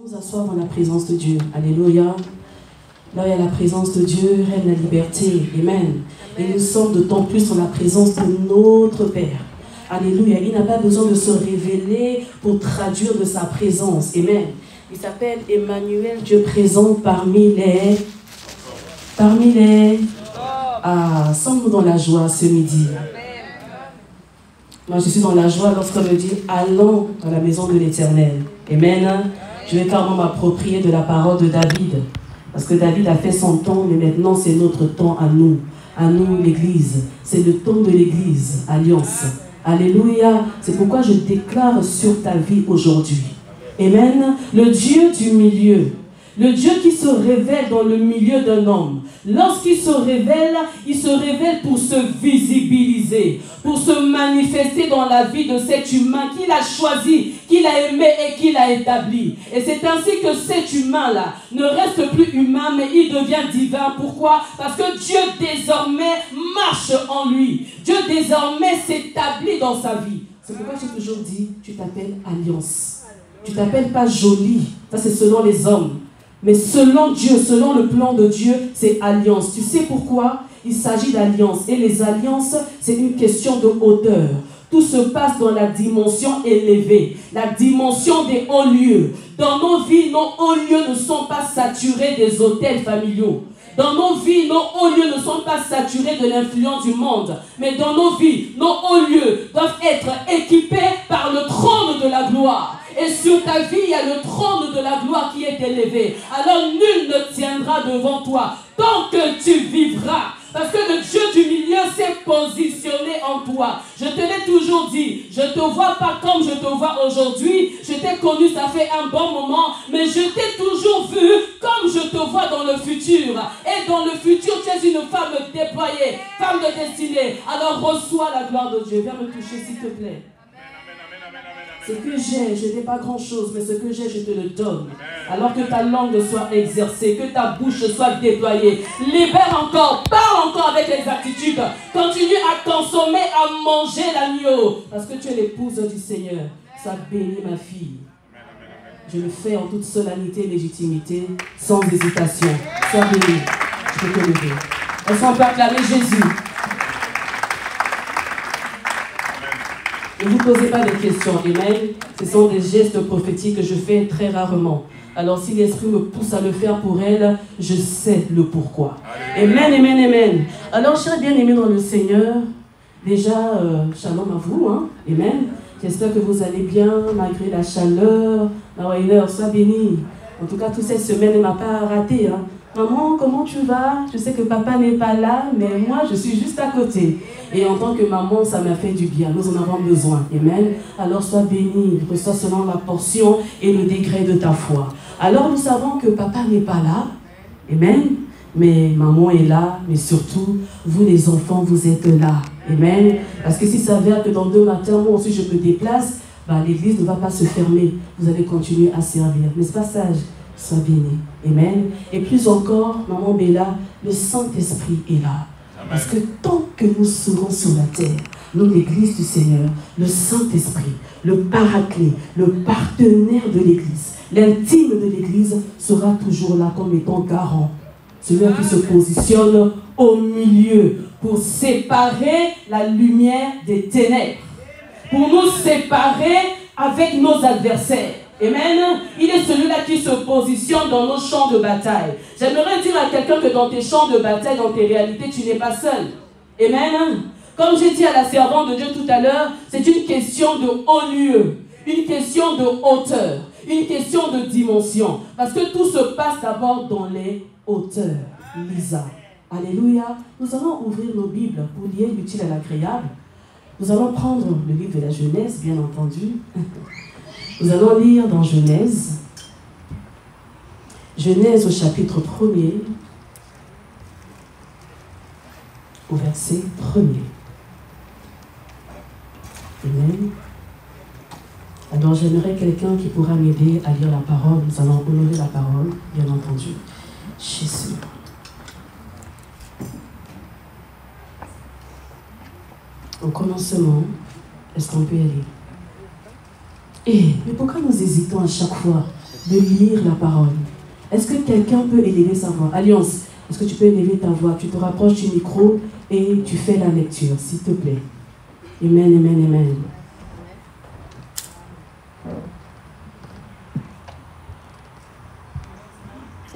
nous asseoir dans la présence de Dieu. Alléluia. Là où il y a la présence de Dieu, règne la liberté. Amen. Et nous sommes d'autant plus dans la présence de notre Père. Alléluia. Il n'a pas besoin de se révéler pour traduire de sa présence. Amen. Il s'appelle Emmanuel, Dieu présent parmi les... Ah, sommes-nous dans la joie ce midi? Moi, je suis dans la joie lorsqu'on me dit « Allons dans la maison de l'Éternel ». Amen. Je vais carrément m'approprier de la parole de David. Parce que David a fait son temps, mais maintenant c'est notre temps à nous. À nous, l'Église. C'est le temps de l'Église, Alliance. Alléluia. C'est pourquoi je déclare sur ta vie aujourd'hui. Amen. Le Dieu du milieu. Le Dieu qui se révèle dans le milieu d'un homme. Lorsqu'il se révèle pour se visibiliser, pour se manifester dans la vie de cet humain qu'il a choisi, qu'il a aimé et qu'il a établi. Et c'est ainsi que cet humain-là ne reste plus humain, mais il devient divin. Pourquoi? Parce que Dieu désormais marche en lui. Dieu désormais s'établit dans sa vie. C'est pourquoi j'ai toujours dit, tu t'appelles Alliance. Tu t'appelles pas Jolie. Ça c'est selon les hommes. Mais selon Dieu, selon le plan de Dieu, c'est alliance. Tu sais pourquoi? Il s'agit d'alliance. Et les alliances, c'est une question de hauteur. Tout se passe dans la dimension élevée, la dimension des hauts lieux. Dans nos vies, nos hauts lieux ne sont pas saturés des hôtels familiaux. Dans nos vies, nos hauts lieux ne sont pas saturés de l'influence du monde. Mais dans nos vies, nos hauts lieux doivent être équipés par le trône de la gloire. Et sur ta vie, il y a le trône de la gloire qui est élevé. Alors nul ne tiendra devant toi tant que tu vivras. Parce que le Dieu du milieu s'est positionné en toi. Je te l'ai toujours dit, je ne te vois pas comme je te vois aujourd'hui. Je t'ai connu, ça fait un bon moment, mais je t'ai toujours vu comme je te vois dans le futur. Et dans le futur, tu es une femme déployée, femme de destinée. Alors reçois la gloire de Dieu. Viens me toucher s'il te plaît. Ce que j'ai, je n'ai pas grand-chose, mais ce que j'ai, je te le donne. Alors que ta langue soit exercée, que ta bouche soit déployée. Libère encore, parle encore avec exactitude. Continue à consommer, à manger l'agneau. Parce que tu es l'épouse du Seigneur. Ça bénit ma fille. Je le fais en toute solennité et légitimité, sans hésitation. Sois béni. Je peux te lever. Est-ce qu'on peut acclamer Jésus? Ne vous posez pas de questions, amen. Ce sont des gestes prophétiques que je fais très rarement. Alors si l'Esprit me pousse à le faire pour elle, je sais le pourquoi. Amen, amen, amen. Alors, chers bien-aimés dans le Seigneur, déjà, shalom à vous, hein? Amen. J'espère que vous allez bien, malgré la chaleur. La sois béni. En tout cas, toute cette semaine, elle ne m'a pas raté, hein. Maman, comment tu vas? Je sais que papa n'est pas là, mais moi, je suis juste à côté. Et en tant que maman, ça m'a fait du bien. Nous en avons besoin. Amen. Alors, sois béni. Reçois selon la portion et le degré de ta foi. Alors, nous savons que papa n'est pas là. Amen. Mais maman est là. Mais surtout, vous les enfants, vous êtes là. Amen. Parce que s'il s'avère que dans 2 matins, moi aussi, je me déplace, l'église ne va pas se fermer. Vous allez continuer à servir. N'est-ce pas sage? Sois béni. Amen. Et plus encore, maman Bella, le Saint-Esprit est là. Amen. Parce que tant que nous serons sur la terre, nous, l'église du Seigneur, le Saint-Esprit, le paraclet, le partenaire de l'église, l'intime de l'église sera toujours là comme étant garant. Celui qui se positionne au milieu pour séparer la lumière des ténèbres, pour nous séparer avec nos adversaires. Amen. Il est celui-là qui se positionne dans nos champs de bataille. J'aimerais dire à quelqu'un que dans tes champs de bataille, dans tes réalités, tu n'es pas seul. Amen. Comme j'ai dit à la servante de Dieu tout à l'heure, c'est une question de haut lieu, une question de hauteur, une question de dimension. Parce que tout se passe d'abord dans les hauteurs. Lisa. Alléluia. Nous allons ouvrir nos Bibles pour lier l'utile à l'agréable. Nous allons prendre le livre de la Genèse, bien entendu. Nous allons lire dans Genèse, Genèse au chapitre 1er, au verset 1er. Amen. Alors j'aimerais quelqu'un qui pourra m'aider à lire la parole. Nous allons honorer la parole, bien entendu. Jésus. Au commencement, est-ce qu'on peut y aller? Mais pourquoi nous hésitons à chaque fois? de lire la parole. Est-ce que quelqu'un peut élever sa voix? Alliance, est-ce que tu peux élever ta voix? Tu te rapproches du micro et tu fais la lecture, s'il te plaît. Amen, amen, amen.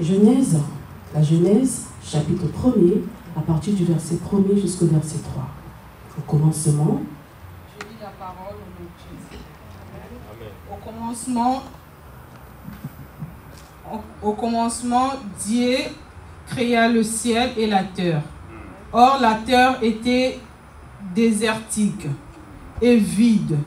Genèse, la Genèse, chapitre 1er, à partir du verset 1er jusqu'au verset 3. Au commencement. Je lis la parole au nom de Jésus. Au commencement, Dieu créa le ciel et la terre. Or, la terre était désertique et vide.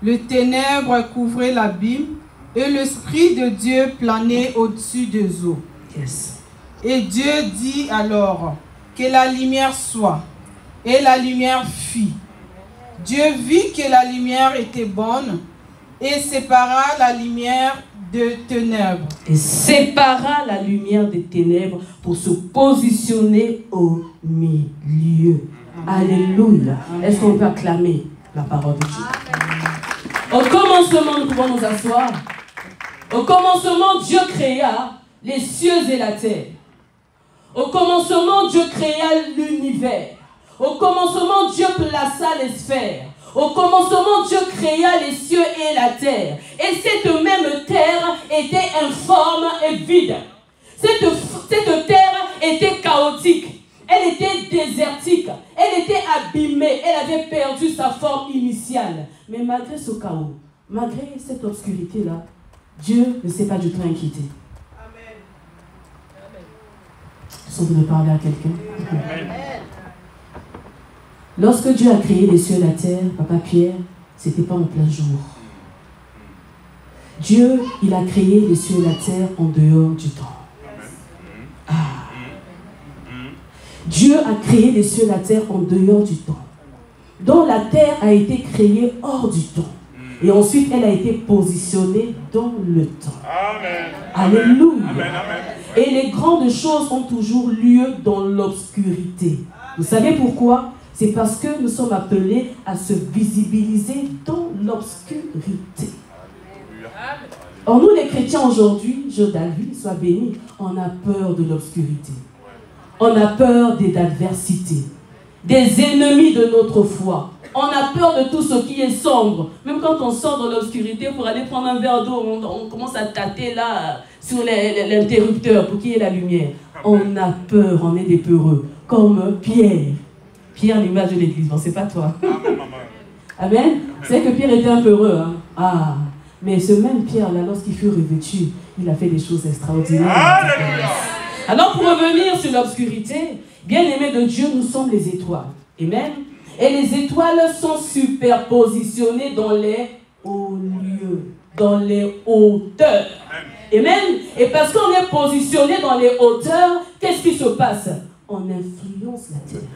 Le ténèbre couvrait l'abîme et l'Esprit de Dieu planait au-dessus des eaux. Yes. Et Dieu dit alors que la lumière soit. Et la lumière fit. Dieu vit que la lumière était bonne et sépara la lumière de ténèbres. Et sépara la lumière des ténèbres pour se positionner au milieu. Amen. Alléluia. Est-ce qu'on peut acclamer la parole de Dieu? Amen. Au commencement, nous pouvons nous asseoir. Au commencement, Dieu créa les cieux et la terre. Au commencement, Dieu créa l'univers. Au commencement, Dieu plaça les sphères. Au commencement, Dieu créa les cieux et la terre. Et cette même terre était informe et vide. Cette terre était chaotique. Elle était désertique. Elle était abîmée. Elle avait perdu sa forme initiale. Mais malgré ce chaos, malgré cette obscurité-là, Dieu ne s'est pas du tout inquiété. Amen. Est-ce qu'on devrait parler à quelqu'un? Amen. Lorsque Dieu a créé les cieux et la terre, Papa Pierre, ce n'était pas en plein jour. Dieu, il a créé les cieux et la terre en dehors du temps. Ah. Dieu a créé les cieux et la terre en dehors du temps. Donc la terre a été créée hors du temps. Et ensuite, elle a été positionnée dans le temps. Amen. Alléluia. Amen, amen. Et les grandes choses ont toujours lieu dans l'obscurité. Vous savez pourquoi? C'est parce que nous sommes appelés à se visibiliser dans l'obscurité. Or, nous les chrétiens aujourd'hui, David, sois béni, on a peur de l'obscurité. On a peur des adversités, des ennemis de notre foi. On a peur de tout ce qui est sombre. Même quand on sort dans l'obscurité pour aller prendre un verre d'eau, on commence à tâter là sur l'interrupteur pour qu'il y ait la lumière. On a peur, on est des peureux. Comme Pierre. Pierre, l'image de l'église. Bon, c'est pas toi. Amen. C'est que Pierre était un peureux. Hein? Ah. Mais ce même Pierre-là, lorsqu'il fut revêtu, il a fait des choses extraordinaires. Alléluia. Alors, pour revenir sur l'obscurité, bien-aimés de Dieu, nous sommes les étoiles. Amen. Et les étoiles sont superpositionnées dans les hauts lieux, dans les hauteurs. Amen. Et parce qu'on est positionné dans les hauteurs, qu'est-ce qui se passe? On influence la terre.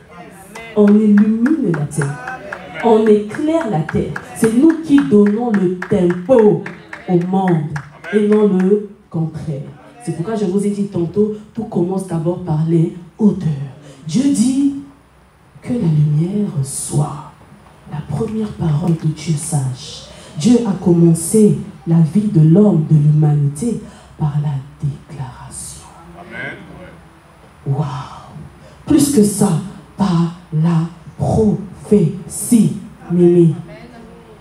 On illumine la terre. On éclaire la terre. C'est nous qui donnons le tempo au monde et non le contraire. C'est pourquoi je vous ai dit tantôt, tout commence d'abord par les hauteurs. Dieu dit que la lumière soit. La première parole de Dieu sage. Dieu a commencé la vie de l'homme, de l'humanité, par la déclaration. Amen. Waouh! Plus que ça, par la prophétie. Mimi.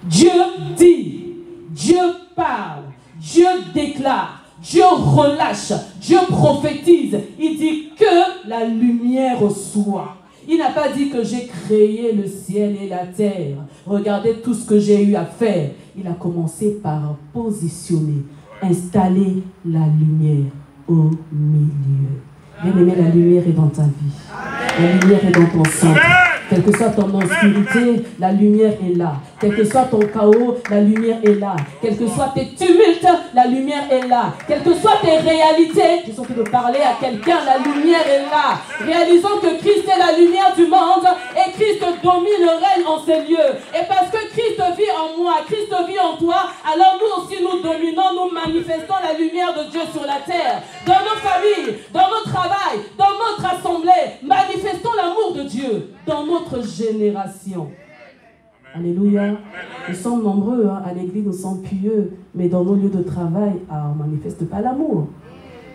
Dieu dit, Dieu parle, Dieu déclare, Dieu relâche, Dieu prophétise. Il dit que la lumière soit. Il n'a pas dit que j'ai créé le ciel et la terre. Regardez tout ce que j'ai eu à faire. Il a commencé par positionner, installer la lumière au milieu. Bien-aimé, la lumière est dans ta vie. La lumière est dans ton centre. Quelle que soit ton obscurité, la lumière est là. Quel que soit ton chaos, la lumière est là. Quel que soit tes tumultes, la lumière est là. Quelles que soient tes réalités, je suis en train de parler à quelqu'un, la lumière est là. Réalisons que Christ est la lumière du monde et Christ domine le règne en ces lieux. Et parce que Christ vit en moi, Christ vit en toi, alors nous aussi nous dominons, nous manifestons la lumière de Dieu sur la terre. Dans nos familles, dans notre travail, dans notre assemblée, manifestons l'amour de Dieu dans notre génération. Alléluia. Nous sommes nombreux à l'église, nous sommes pieux, mais dans nos lieux de travail, on ne manifeste pas l'amour.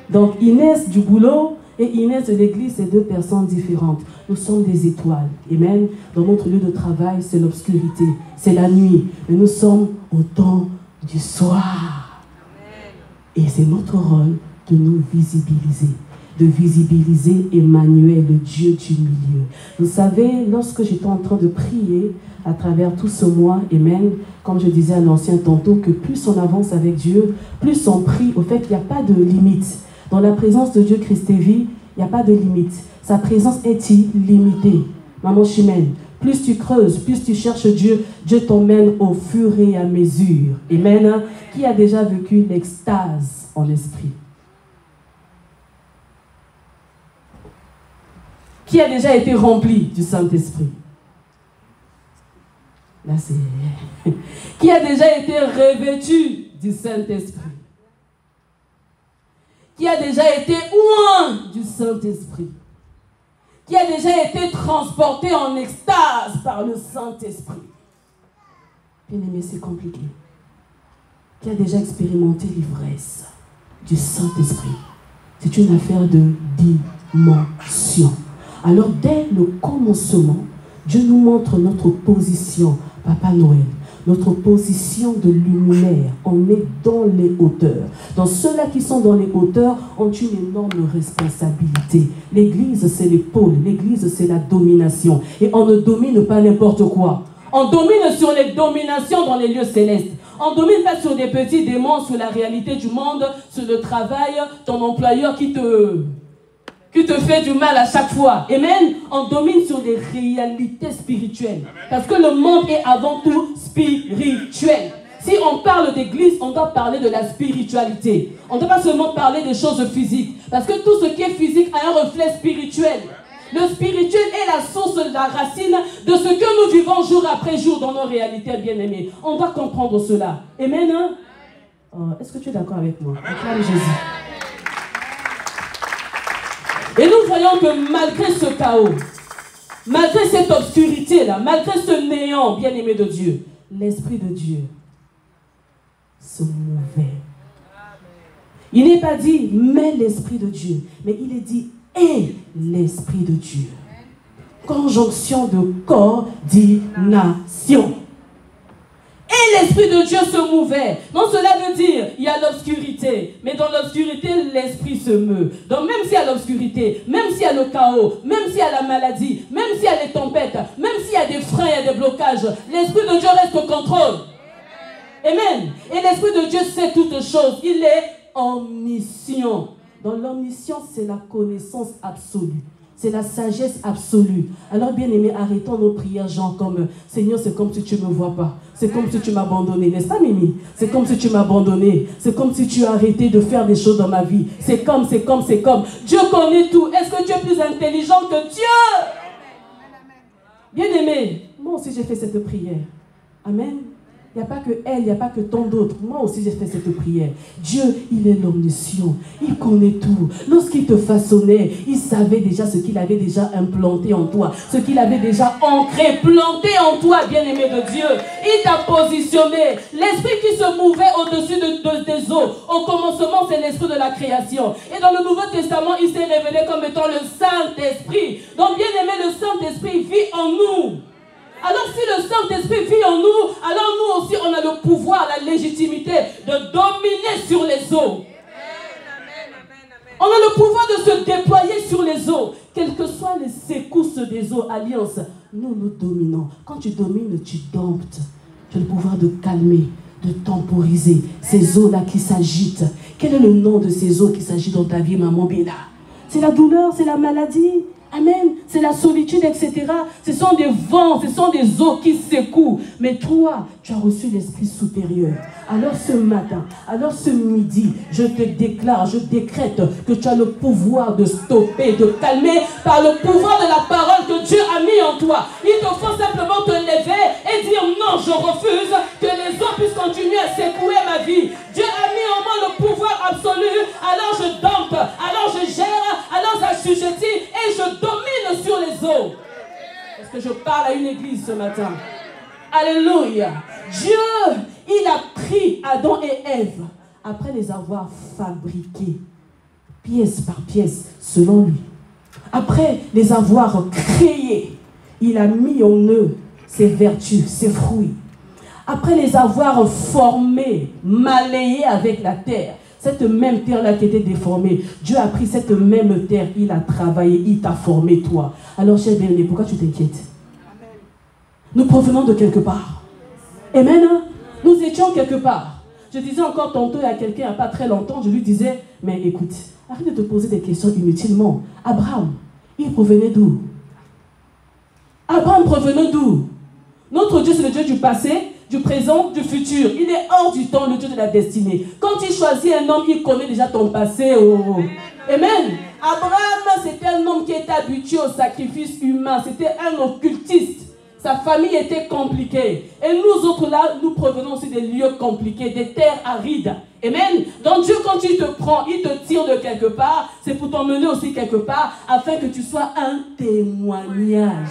Donc Inès du boulot et Inès de l'église, c'est deux personnes différentes. Nous sommes des étoiles. Amen. Dans notre lieu de travail, c'est l'obscurité, c'est la nuit. Mais nous sommes au temps du soir. Et c'est notre rôle de nous visibiliser. De visibiliser Emmanuel, le Dieu du milieu. Vous savez, lorsque j'étais en train de prier à travers tout ce mois, Amen, comme je disais à l'ancien tantôt, que plus on avance avec Dieu, plus on prie, au fait, il n'y a pas de limite. Dans la présence de Dieu Christévi, il n'y a pas de limite. Sa présence est illimitée. Maman Chimène, plus tu creuses, plus tu cherches Dieu, Dieu t'emmène au fur et à mesure. Amen. Qui a déjà vécu l'extase en esprit? Qui a déjà été rempli du Saint-Esprit? Là, c'est... Qui a déjà été revêtu du Saint-Esprit? Qui a déjà été loin du Saint-Esprit? Qui a déjà été transporté en extase par le Saint-Esprit? Bien-aimé, c'est compliqué. Qui a déjà expérimenté l'ivresse du Saint-Esprit? C'est une affaire de dimension. Alors, dès le commencement, Dieu nous montre notre position, Papa Noël, notre position de luminaire. On est dans les hauteurs. Donc, ceux-là qui sont dans les hauteurs ont une énorme responsabilité. L'Église, c'est l'épaule. L'Église, c'est la domination. Et on ne domine pas n'importe quoi. On domine sur les dominations dans les lieux célestes. On ne domine pas sur des petits démons, sur la réalité du monde, sur le travail, ton employeur qui te fait du mal à chaque fois. Amen. On domine sur les réalités spirituelles. Parce que le monde est avant tout spirituel. Si on parle d'église, on doit parler de la spiritualité. On ne doit pas seulement parler des choses physiques. Parce que tout ce qui est physique a un reflet spirituel. Le spirituel est la source, la racine de ce que nous vivons jour après jour dans nos réalités bien-aimées. On doit comprendre cela. Amen. Est-ce que tu es d'accord avec moi? Acclame Jésus. Et nous voyons que malgré ce chaos, malgré cette obscurité-là, malgré ce néant, bien-aimé de Dieu, l'Esprit de Dieu se mouvait. Il n'est pas dit « mais l'Esprit de Dieu », mais il est dit « et l'Esprit de Dieu ». Conjonction de coordination. Et l'Esprit de Dieu se mouvait. Donc cela veut dire, il y a l'obscurité. Mais dans l'obscurité, l'Esprit se meut. Donc même s'il y a l'obscurité, même s'il y a le chaos, même s'il y a la maladie, même s'il y a les tempêtes, même s'il y a des freins et des blocages, l'Esprit de Dieu reste au contrôle. Amen. Et l'Esprit de Dieu sait toutes choses. Il est omniscient. Dans l'omniscience, c'est la connaissance absolue. C'est la sagesse absolue. Alors, bien-aimés, arrêtons nos prières, genre comme « Seigneur, c'est comme si tu ne me vois pas. C'est comme si tu m'as abandonné. » N'est-ce pas, Mimi? C'est comme si tu m'as abandonné. C'est comme si tu as arrêté de faire des choses dans ma vie. C'est comme. Dieu connaît tout. Est-ce que tu es plus intelligent que Dieu? Bien-aimés, moi aussi j'ai fait cette prière. Amen. Il n'y a pas que elle, il n'y a pas que tant d'autres. Moi aussi, j'ai fait cette prière. Dieu, il est l'omniscient. Il connaît tout. Lorsqu'il te façonnait, il savait déjà ce qu'il avait déjà implanté en toi. Ce qu'il avait déjà ancré, planté en toi, bien-aimé de Dieu. Il t'a positionné. L'esprit qui se mouvait au-dessus des eaux. Au commencement, c'est l'esprit de la création. Et dans le Nouveau Testament, il s'est révélé comme étant le Saint-Esprit. Donc, bien-aimé, le Saint-Esprit vit en nous. Alors si le Saint-Esprit vit en nous, alors nous aussi on a le pouvoir, la légitimité de dominer sur les eaux. On a le pouvoir de se déployer sur les eaux. Quelles que soient les secousses des eaux, alliance, nous dominons. Quand tu domines, tu domptes. Tu as le pouvoir de calmer, de temporiser ces eaux-là qui s'agitent. Quel est le nom de ces eaux qui s'agitent dans ta vie, maman Béla? C'est la douleur, c'est la maladie. Amen. C'est la solitude, etc. Ce sont des vents, ce sont des eaux qui secouent. Mais toi, tu as reçu l'esprit supérieur. Alors ce matin, alors ce midi, je te déclare, je décrète que tu as le pouvoir de stopper, de calmer par le pouvoir de la parole que Dieu a mis en toi. Il te faut simplement te lever et dire non, je refuse que les eaux puissent continuer à secouer ma vie. Dieu a mis en moi le pouvoir absolu. Alors je dompte, alors je gère, alors j'assujettis et je domine sur les eaux. Est-ce que je parle à une église ce matin? Alléluia. Dieu, il a pris Adam et Ève après les avoir fabriqués pièce par pièce selon lui. Après les avoir créés, il a mis en eux ses vertus, ses fruits. Après les avoir formés, malayés avec la terre, cette même terre-là qui était déformée, Dieu a pris cette même terre, il a travaillé, il t'a formé toi. Alors cher bien-aimé, pourquoi tu t'inquiètes? Nous provenons de quelque part. Amen. Nous étions quelque part. Je disais encore tantôt à quelqu'un il n'y a pas très longtemps, je lui disais, mais écoute, arrête de te poser des questions inutilement. Abraham, il provenait d'où? Abraham provenait d'où? Notre Dieu, c'est le Dieu du passé, du présent, du futur. Il est hors du temps, le Dieu de la destinée. Quand il choisit un homme, il connaît déjà ton passé. Oh. Amen. Abraham, c'était un homme qui était habitué au sacrifice humain. C'était un occultiste. Sa famille était compliquée. Et nous autres là, nous provenons aussi des lieux compliqués, des terres arides. Amen. Donc Dieu, quand il te prend, il te tire de quelque part, c'est pour t'emmener aussi quelque part, afin que tu sois un témoignage.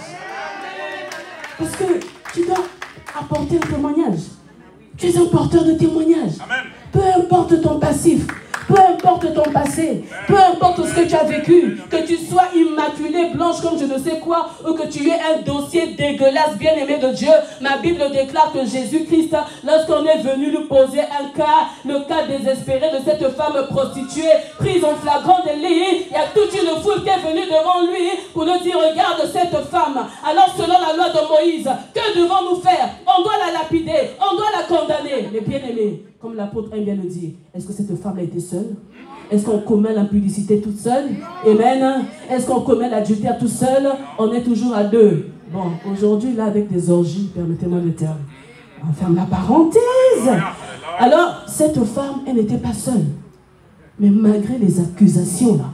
Parce que tu dois apporter un témoignage. Tu es un porteur de témoignage. Amen. Peu importe ton passif, peu importe ton passé, peu importe ce que tu as vécu, que tu sois immaculée, blanche comme je ne sais quoi, ou que tu aies un dossier dégueulasse, bien-aimé de Dieu, ma Bible déclare que Jésus-Christ, lorsqu'on est venu lui poser un cas, le cas désespéré de cette femme prostituée, prise en flagrant délit, il y a toute une foule qui est venue devant lui pour lui dire, regarde cette femme. Alors selon la loi de Moïse, que devons-nous faire? On doit la lapider, on doit la condamner. Mais bien-aimé, comme l'apôtre aime bien le dire, est-ce que cette femme a été seule? Est-ce qu'on commet l'impudicité toute seule? Amen. Est-ce qu'on commet l'adultère tout seul? On est toujours à deux. Bon, aujourd'hui, là, avec des orgies, permettez-moi le terme, on ferme la parenthèse. Alors, cette femme, elle n'était pas seule. Mais malgré les accusations, là,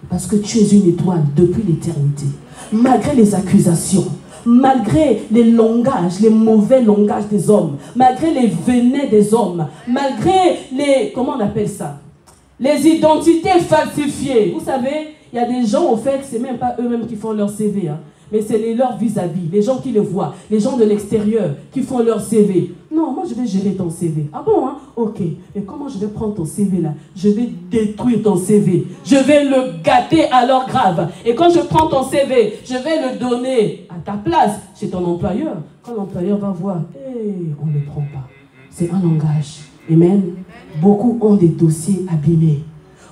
parce que tu es une étoile depuis l'éternité, malgré les accusations, malgré les langages, les mauvais langages des hommes, malgré les venets des hommes, malgré les, comment on appelle ça, les identités falsifiées. Vous savez, il y a des gens, au fait, c'est même pas eux-mêmes qui font leur CV, hein, mais c'est leurs vis-à-vis, les gens qui le voient, les gens de l'extérieur qui font leur CV. Non, moi je vais gérer ton CV. Ah bon, hein? Ok. Mais comment je vais prendre ton CV là? Je vais détruire ton CV. Je vais le gâter alors grave. Et quand je prends ton CV, je vais le donner à ta place chez ton employeur. Quand l'employeur va voir, on ne le prend pas. C'est un langage. Amen. Beaucoup ont des dossiers abîmés.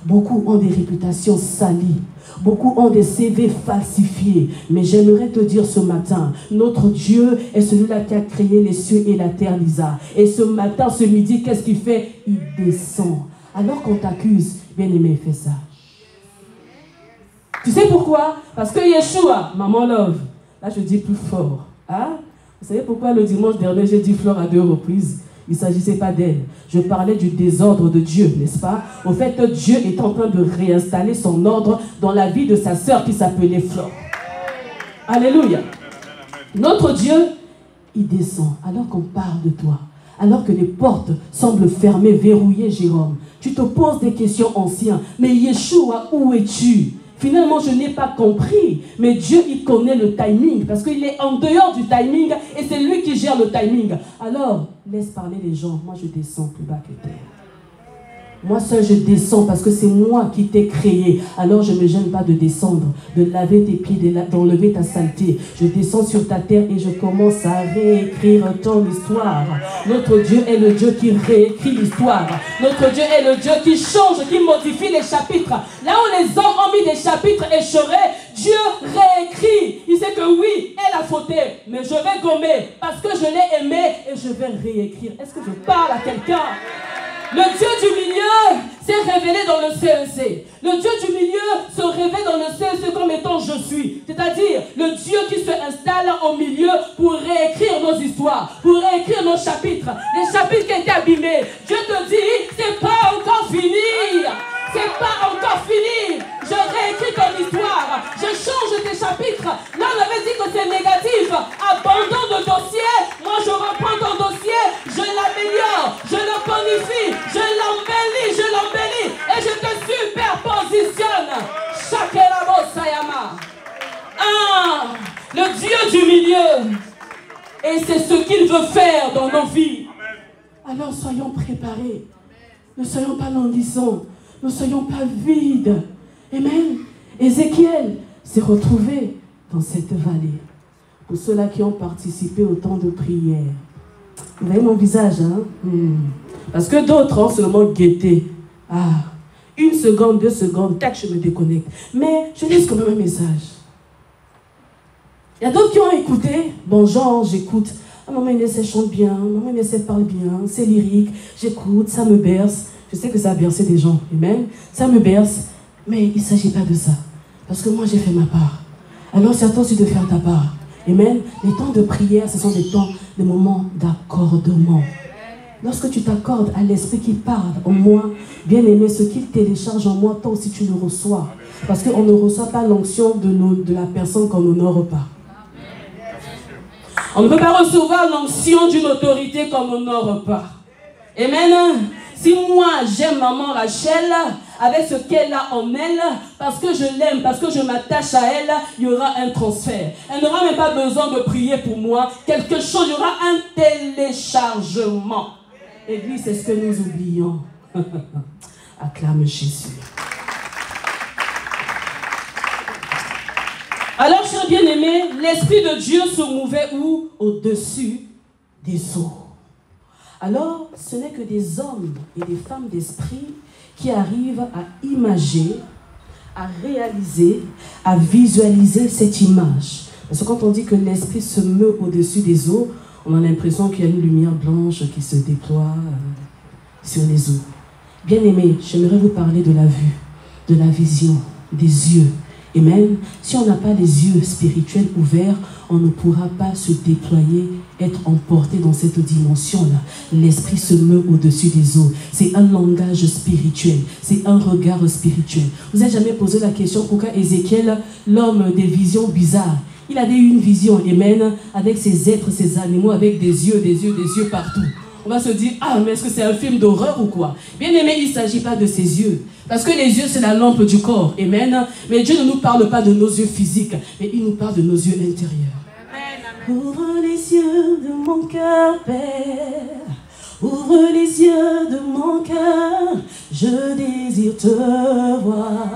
Beaucoup ont des réputations salies. Beaucoup ont des CV falsifiés. Mais j'aimerais te dire ce matin, notre Dieu est celui-là qui a créé les cieux et la terre, Lisa. Et ce matin, ce midi, qu'est-ce qu'il fait? Il descend. Alors qu'on t'accuse, bien-aimé, fais ça. Tu sais pourquoi? Parce que Yeshua, maman love, là je dis plus fort. Hein? Vous savez pourquoi le dimanche dernier, j'ai dit Flore à 2 reprises? Il ne s'agissait pas d'elle. Je parlais du désordre de Dieu, n'est-ce pas? Au fait, Dieu est en train de réinstaller son ordre dans la vie de sa sœur qui s'appelait Flore. Alléluia. Notre Dieu, il descend alors qu'on parle de toi. Alors que les portes semblent fermées, verrouillées, Jérôme. Tu te poses des questions anciennes. Mais Yeshua, où es-tu? Finalement, je n'ai pas compris. Mais Dieu, il connaît le timing. Parce qu'il est en dehors du timing. Et c'est lui qui gère le timing. Alors, laisse parler les gens. Moi, je descends plus bas que terre. Moi seul, je descends parce que c'est moi qui t'ai créé. Alors, je ne me gêne pas de descendre, de laver tes pieds, d'enlever ta saleté. Je descends sur ta terre et je commence à réécrire ton histoire. Notre Dieu est le Dieu qui réécrit l'histoire. Notre Dieu est le Dieu qui change, qui modifie les chapitres. Là où les hommes ont mis des chapitres échorés, Dieu réécrit. Il sait que oui, elle a fauté, mais je vais gommer parce que je l'ai aimé et je vais réécrire. Est-ce que je parle à quelqu'un? Le Dieu du milieu s'est révélé dans le CEC. Le Dieu du milieu se révèle dans le CEC comme étant je suis. C'est-à-dire le Dieu qui se installe au milieu pour réécrire nos histoires, pour réécrire nos chapitres. Les chapitres qui étaient abîmés. Dieu te dit, c'est pas encore fini. C'est pas encore fini. Je réécris ton histoire. Je change tes chapitres. Là, on avait dit que c'est négatif. Abandon de dossier. Moi, je reprends ton dossier. Je l'améliore. Je le bonifie. Je l'embellis. Et je te superpositionne. Shakerabo Sayama. Le Dieu du milieu. Et c'est ce qu'il veut veux faire dans nos vies. Alors soyons préparés. Ne soyons pas languissants. Ne soyons pas vides. Amen. Ézéchiel s'est retrouvé dans cette vallée. Pour ceux-là qui ont participé au temps de prière. Vous voyez mon visage, hein? Parce que d'autres ont seulement guetté. Ah, 1 seconde, 2 secondes, tac, je me déconnecte. Mais je laisse quand même un message. Il y a d'autres qui ont écouté. Bon, genre, j'écoute. Ah, maman Inès, elle chante bien. Maman Inès, elle parle bien. C'est lyrique. J'écoute, ça me berce. Je sais que ça a bercé des gens. Amen. Ça me berce. Mais il ne s'agit pas de ça. Parce que moi, j'ai fait ma part. Alors, c'est à toi aussi de faire ta part. Amen. Les temps de prière, ce sont des temps, des moments d'accordement. Lorsque tu t'accordes à l'esprit qui parle en moi, bien aimé, ce qu'il télécharge en moi, toi aussi tu le reçois. Parce qu'on ne reçoit pas l'onction de la personne qu'on n'honore pas. On ne peut pas recevoir l'onction d'une autorité qu'on n'honore pas. Amen. Si moi j'aime maman Rachel, avec ce qu'elle a en elle, parce que je l'aime, parce que je m'attache à elle, il y aura un transfert. Elle n'aura même pas besoin de prier pour moi. Quelque chose, il y aura un téléchargement. Église, c'est ce que nous oublions. Acclame Jésus. Alors, chers bien-aimés, l'Esprit de Dieu se mouvait où? Au-dessus des eaux. Alors, ce n'est que des hommes et des femmes d'esprit qui arrivent à imager, à réaliser, à visualiser cette image. Parce que quand on dit que l'Esprit se meut au-dessus des eaux, on a l'impression qu'il y a une lumière blanche qui se déploie sur les eaux. Bien-aimés, j'aimerais vous parler de la vue, de la vision, des yeux. Et même, si on n'a pas les yeux spirituels ouverts, on ne pourra pas se déployer, être emporté dans cette dimension-là. L'esprit se meut au-dessus des eaux. C'est un langage spirituel. C'est un regard spirituel. Vous n'avez jamais posé la question pourquoi Ézéchiel, l'homme des visions bizarres, il avait eu une vision, amen, avec ses êtres, ses animaux, avec des yeux partout. On va se dire, ah, mais est-ce que c'est un film d'horreur ou quoi? Bien aimé, il ne s'agit pas de ses yeux. Parce que les yeux, c'est la lampe du corps. Amen. Mais Dieu ne nous parle pas de nos yeux physiques, mais il nous parle de nos yeux intérieurs. Amen. Ouvre les yeux de mon cœur, Père. Ouvre les yeux de mon cœur. Je désire te voir.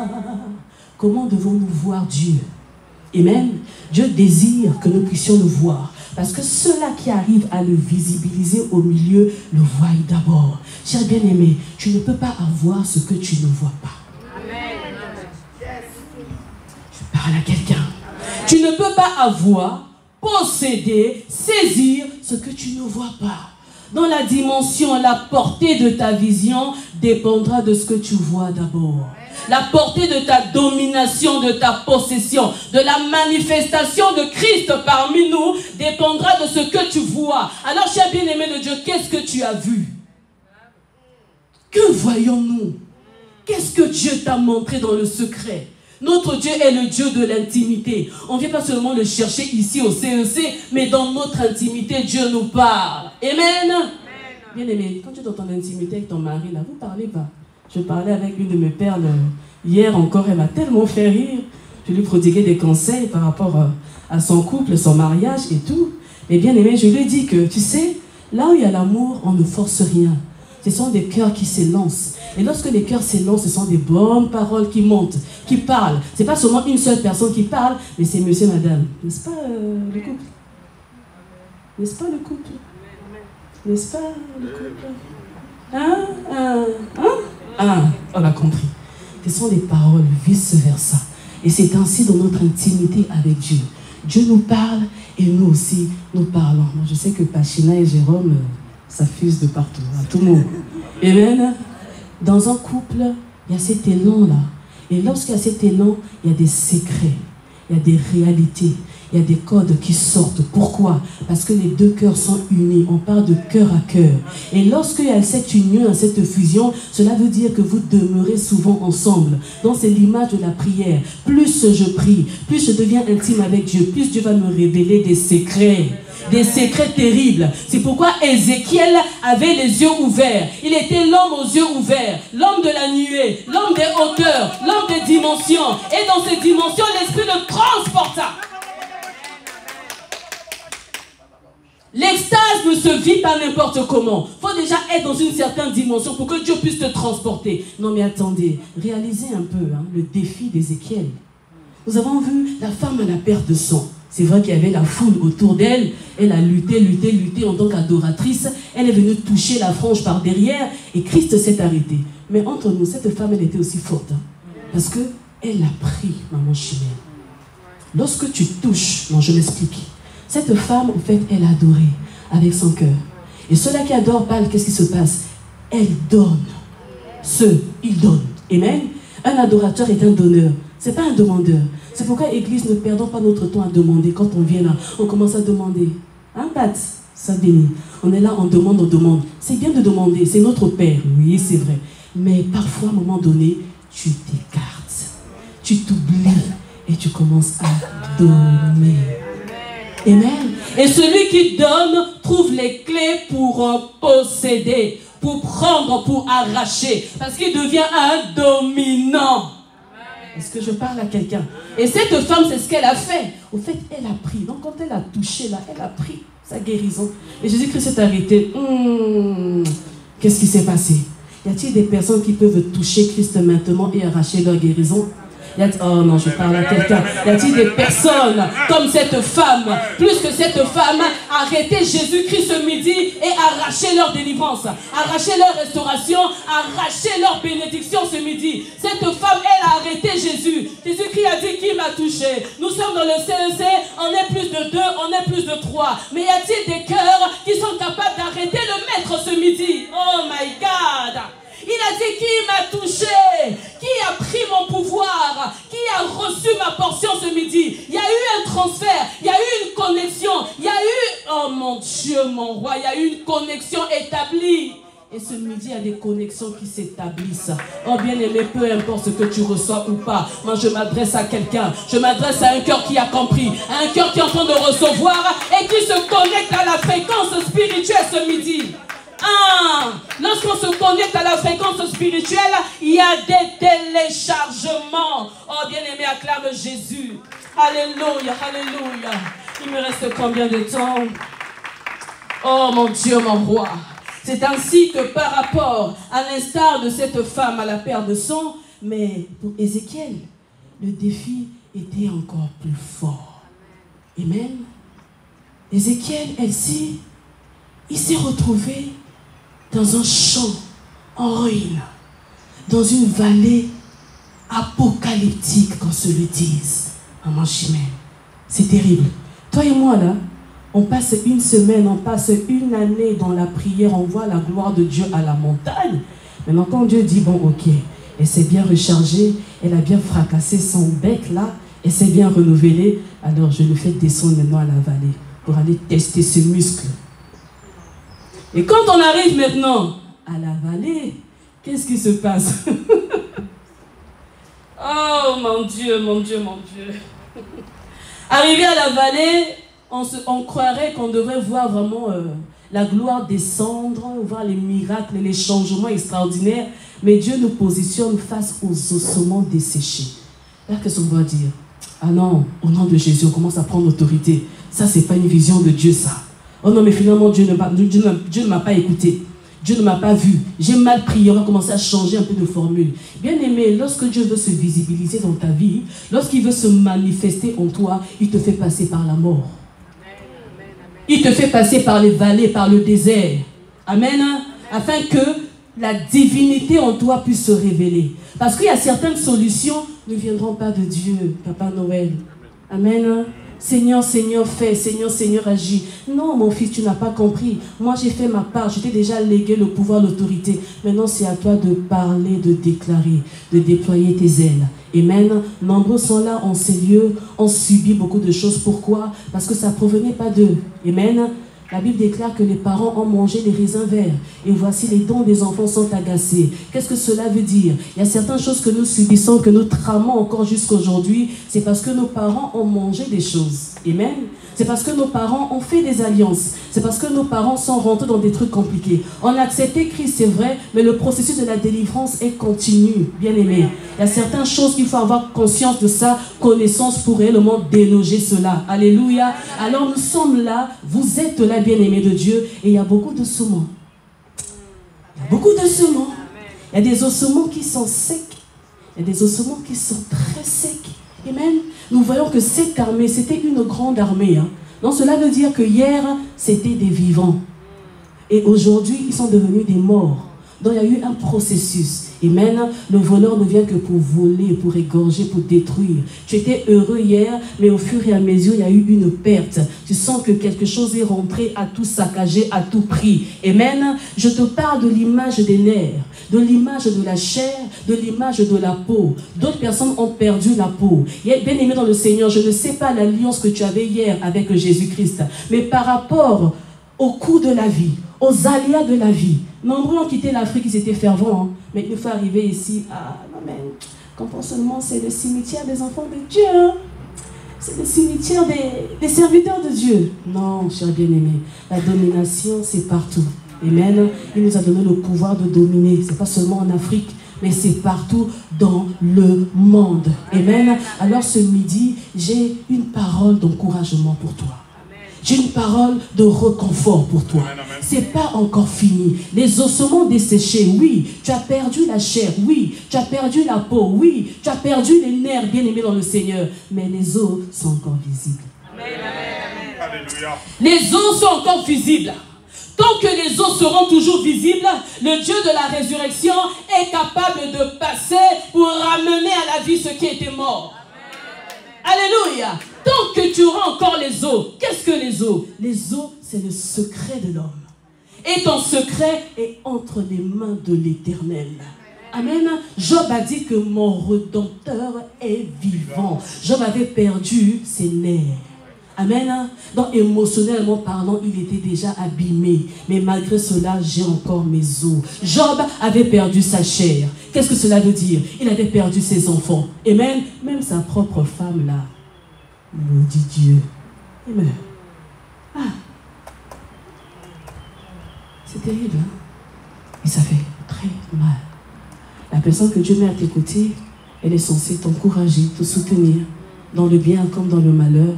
Comment devons-nous voir Dieu? Amen. Dieu désire que nous puissions le voir. Parce que ceux-là qui arrivent à le visibiliser au milieu, le voient d'abord. Cher bien-aimé, tu ne peux pas avoir ce que tu ne vois pas. Amen. Je parle à quelqu'un. Tu ne peux pas avoir, posséder, saisir ce que tu ne vois pas. Dans la dimension, la portée de ta vision dépendra de ce que tu vois d'abord. La portée de ta domination, de ta possession, de la manifestation de Christ parmi nous dépendra de ce que tu vois. Alors, cher bien-aimé de Dieu, qu'est-ce que tu as vu? Que voyons-nous? Qu'est-ce que Dieu t'a montré dans le secret? Notre Dieu est le Dieu de l'intimité. On ne vient pas seulement le chercher ici au CEC, mais dans notre intimité, Dieu nous parle. Amen. Bien-aimé, quand tu es dans ton intimité avec ton mari, là, vous ne parlez pas. Je parlais avec une de mes perles hier encore, elle m'a tellement fait rire. Je lui prodiguais des conseils par rapport à son couple, son mariage et tout. Mais bien aimé, je lui ai dit que, tu sais, là où il y a l'amour, on ne force rien. Ce sont des cœurs qui s'élancent. Et lorsque les cœurs s'élancent, ce sont des bonnes paroles qui montent, qui parlent. Ce n'est pas seulement une seule personne qui parle, mais c'est monsieur, madame. N'est-ce pas le couple? N'est-ce pas le couple? N'est-ce pas le couple? On a compris. Ce sont des paroles vice-versa. Et c'est ainsi dans notre intimité avec Dieu. Dieu nous parle et nous aussi nous parlons. Moi, je sais que Pachina et Jérôme, ça fuse de partout, à tout le monde. Amen. Dans un couple, il y a cet élan-là. Et lorsqu'il y a cet élan, il y a des secrets, il y a des réalités. Il y a des codes qui sortent. Pourquoi? Parce que les deux cœurs sont unis. On parle de cœur à cœur. Et lorsqu'il y a cette union, cette fusion, cela veut dire que vous demeurez souvent ensemble. Donc c'est l'image de la prière. Plus je prie, plus je deviens intime avec Dieu, plus Dieu va me révéler des secrets. Des secrets terribles. C'est pourquoi Ézéchiel avait les yeux ouverts. Il était l'homme aux yeux ouverts. L'homme de la nuée. L'homme des hauteurs. L'homme des dimensions. Et dans ces dimensions, l'Esprit le transporta. L'extase ne se vit pas n'importe comment. Il faut déjà être dans une certaine dimension pour que Dieu puisse te transporter. Non mais attendez, réalisez un peu le défi d'Ézéchiel. Nous avons vu la femme à la perte de sang. C'est vrai qu'il y avait la foule autour d'elle. Elle a lutté en tant qu'adoratrice. Elle est venue toucher la frange par derrière et Christ s'est arrêté. Mais entre nous, cette femme, elle était aussi forte. Parce qu'elle a pris, maman Chimène. Lorsque tu touches, non je m'explique. Cette femme, en fait, elle a adoré avec son cœur. Et ceux-là qui adorent parlent, qu'est-ce qui se passe? Elle donne. Il donne. Amen. Un adorateur est un donneur. Ce n'est pas un demandeur. C'est pourquoi, Église, ne perdons pas notre temps à demander. Quand on vient là, on commence à demander. Hein, Pat? Ça bénit. On est là, on demande. C'est bien de demander. C'est notre Père. Oui, c'est vrai. Mais parfois, à un moment donné, tu t'écartes. Tu t'oublies. Et tu commences à donner. Amen. Et celui qui donne trouve les clés pour posséder, pour prendre, pour arracher. Parce qu'il devient un dominant. Est-ce que je parle à quelqu'un? Et cette femme, c'est ce qu'elle a fait. Au fait, elle a pris. Donc quand elle a touché là, elle a pris sa guérison. Et Jésus-Christ s'est arrêté. Qu'est-ce qui s'est passé? Y a-t-il des personnes qui peuvent toucher Christ maintenant et arracher leur guérison? Oh non, je parle à quelqu'un. Y a-t-il des personnes comme cette femme, plus que cette femme, arrêter Jésus-Christ ce midi et arracher leur délivrance, arracher leur restauration, arracher leur bénédiction ce midi? Cette femme, elle a arrêté Jésus. Jésus-Christ a dit qui m'a touché. Nous sommes dans le CEC, on est plus de 2, on est plus de 3. Mais y a-t-il des cœurs qui sont capables d'arrêter le maître ce midi? Oh my God! Il a dit qui m'a touché, qui a pris mon pouvoir, qui a reçu ma portion ce midi. Il y a eu un transfert, il y a eu une connexion, il y a eu, oh mon Dieu, mon roi, il y a eu une connexion établie. Et ce midi, il y a des connexions qui s'établissent. Oh bien-aimé, peu importe ce que tu reçois ou pas, moi je m'adresse à quelqu'un, je m'adresse à un cœur qui a compris, à un cœur qui est en train de recevoir et qui se connecte à la fréquence spirituelle ce midi. Lorsqu'on se connecte à la fréquence spirituelle, il y a des téléchargements. Oh bien-aimé, acclame Jésus. Alléluia, alléluia. Il me reste combien de temps? Oh mon Dieu, mon roi. C'est ainsi que par rapport à l'instar de cette femme à la perte de sang, mais pour Ézéchiel, le défi était encore plus fort. Amen. Ézéchiel, il s'est retrouvé dans un champ en ruine, dans une vallée apocalyptique, qu'on se le dise. Maman Chimène, c'est terrible. Toi et moi, là, on passe une semaine, on passe une année dans la prière, on voit la gloire de Dieu à la montagne. Maintenant, quand Dieu dit, bon, ok, elle s'est bien rechargée, elle a bien fracassé son bec, là, elle s'est bien renouvelée, alors je le fais descendre maintenant à la vallée pour aller tester ses muscles. Et quand on arrive maintenant à la vallée, qu'est-ce qui se passe? Oh mon Dieu, mon Dieu, mon Dieu. Arrivé à la vallée, on croirait qu'on devrait voir vraiment la gloire descendre, voir les miracles, les changements extraordinaires. Mais Dieu nous positionne face aux ossements desséchés. Là, qu'est-ce qu'on va dire? Ah non, au nom de Jésus, on commence à prendre autorité. Ça, c'est pas une vision de Dieu, ça. Oh non, mais finalement, Dieu ne m'a pas écouté. Dieu ne m'a pas vu. J'ai mal prié. On va commencer à changer un peu de formule. Bien aimé, lorsque Dieu veut se visibiliser dans ta vie, lorsqu'il veut se manifester en toi, il te fait passer par la mort. Il te fait passer par les vallées, par le désert. Amen. Afin que la divinité en toi puisse se révéler. Parce qu'il y a certaines solutions ne viendront pas de Dieu, Papa Noël. Amen. Seigneur, Seigneur, fais. Seigneur, Seigneur, agis. Non, mon fils, tu n'as pas compris. Moi, j'ai fait ma part. Je t'ai déjà légué le pouvoir, l'autorité. Maintenant, c'est à toi de parler, de déclarer, de déployer tes ailes. Amen. Nombreux sont là en ces lieux, ont subi beaucoup de choses. Pourquoi? Parce que ça ne provenait pas d'eux. Amen. La Bible déclare que les parents ont mangé les raisins verts. Et voici, les dents des enfants sont agacés. Qu'est-ce que cela veut dire? Il y a certaines choses que nous subissons, que nous tramons encore jusqu'à aujourd'hui. C'est parce que nos parents ont mangé des choses. Amen. C'est parce que nos parents ont fait des alliances. C'est parce que nos parents sont rentrés dans des trucs compliqués. On a accepté Christ, c'est vrai, mais le processus de la délivrance est continu, bien aimé. Il y a certaines choses qu'il faut avoir conscience de ça, connaissance pour réellement déloger cela. Alléluia. Alors nous sommes là, vous êtes là vrai bien-aimé de Dieu, et il y a beaucoup de saumons. Il y a beaucoup de saumons. Il y a des ossements qui sont secs. Il y a des ossements qui sont très secs. Amen. Nous voyons que cette armée, c'était une grande armée. Hein. Donc cela veut dire que hier, c'était des vivants. Et aujourd'hui, ils sont devenus des morts. Donc il y a eu un processus. Amen. Le voleur ne vient que pour voler, pour égorger, pour détruire. Tu étais heureux hier, mais au fur et à mesure, il y a eu une perte. Tu sens que quelque chose est rentré à tout saccager, à tout prix. Amen. Je te parle de l'image des nerfs, de l'image de la chair, de l'image de la peau. D'autres personnes ont perdu la peau. Bien aimé dans le Seigneur, je ne sais pas l'alliance que tu avais hier avec Jésus-Christ, mais par rapport au coût de la vie, aux aléas de la vie. Nombreux ont quitté l'Afrique, ils étaient fervents, hein. Mais il nous faut arriver ici. Ah, non, mais quand seulement c'est le cimetière des enfants de Dieu. Hein. C'est le cimetière des serviteurs de Dieu. Non, cher bien-aimé, la domination, c'est partout. Amen. Il nous a donné le pouvoir de dominer. Ce n'est pas seulement en Afrique, mais c'est partout dans le monde. Amen. Alors ce midi, j'ai une parole d'encouragement pour toi. J'ai une parole de réconfort pour toi. C'est pas encore fini. Les ossements desséchés, oui. Tu as perdu la chair, oui. Tu as perdu la peau, oui. Tu as perdu les nerfs, bien-aimés dans le Seigneur. Mais les os sont encore visibles. Amen. Les os sont encore visibles. Tant que les os seront toujours visibles, le Dieu de la résurrection est capable de passer pour ramener à la vie ceux qui étaient morts. Alléluia. Tant que tu auras encore les os, qu'est-ce que les os? Les os, c'est le secret de l'homme. Et ton secret est entre les mains de l'Éternel. Amen. Job a dit que mon Rédempteur est vivant. Job avait perdu ses nerfs. Amen. Donc émotionnellement parlant, il était déjà abîmé. Mais malgré cela, j'ai encore mes os. Job avait perdu sa chair. Qu'est-ce que cela veut dire? Il avait perdu ses enfants. Amen. Même sa propre femme là. Maudit Dieu. Amen. Ah. C'est terrible. Hein? Et ça fait très mal. La personne que Dieu met à tes côtés, elle est censée t'encourager, te soutenir, dans le bien comme dans le malheur,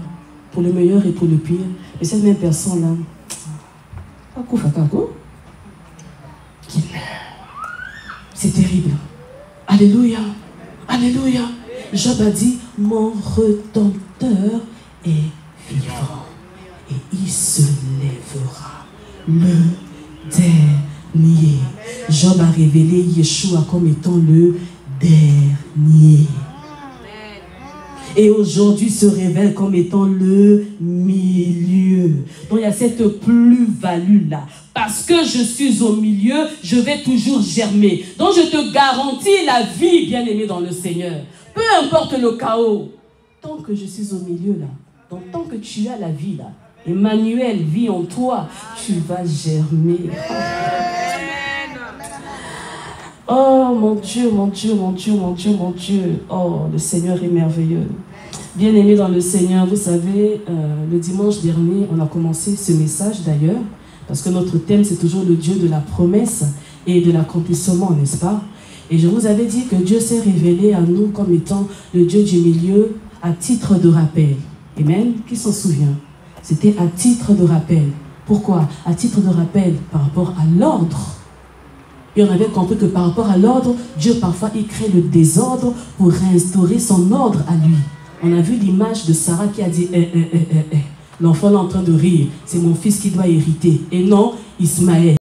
pour le meilleur et pour le pire. Et cette même personne-là, c'est terrible. Alléluia. Alléluia. Job a dit, mon Rédempteur est vivant. Et il se lèvera. Le dernier. Job a révélé Yeshua comme étant le dernier. Et aujourd'hui se révèle comme étant le milieu. Donc il y a cette plus-value là. Parce que je suis au milieu, je vais toujours germer. Donc je te garantis la vie, bien-aimé dans le Seigneur. Peu importe le chaos. Tant que je suis au milieu là, donc tant que tu as la vie là, Emmanuel vit en toi, tu vas germer. Oh mon Dieu, mon Dieu, mon Dieu, mon Dieu, mon Dieu. Oh, le Seigneur est merveilleux. Bien-aimés dans le Seigneur, vous savez, le dimanche dernier, on a commencé ce message d'ailleurs, parce que notre thème, c'est toujours le Dieu de la promesse et de l'accomplissement, n'est-ce pas? Et je vous avais dit que Dieu s'est révélé à nous comme étant le Dieu du milieu à titre de rappel. Amen. Qui s'en souvient? C'était à titre de rappel. Pourquoi? À titre de rappel par rapport à l'ordre. Et on avait compris que par rapport à l'ordre, Dieu parfois il crée le désordre pour réinstaurer son ordre à lui. On a vu l'image de Sarah qui a dit l'enfant est en train de rire, c'est mon fils qui doit hériter. Et non, Ismaël.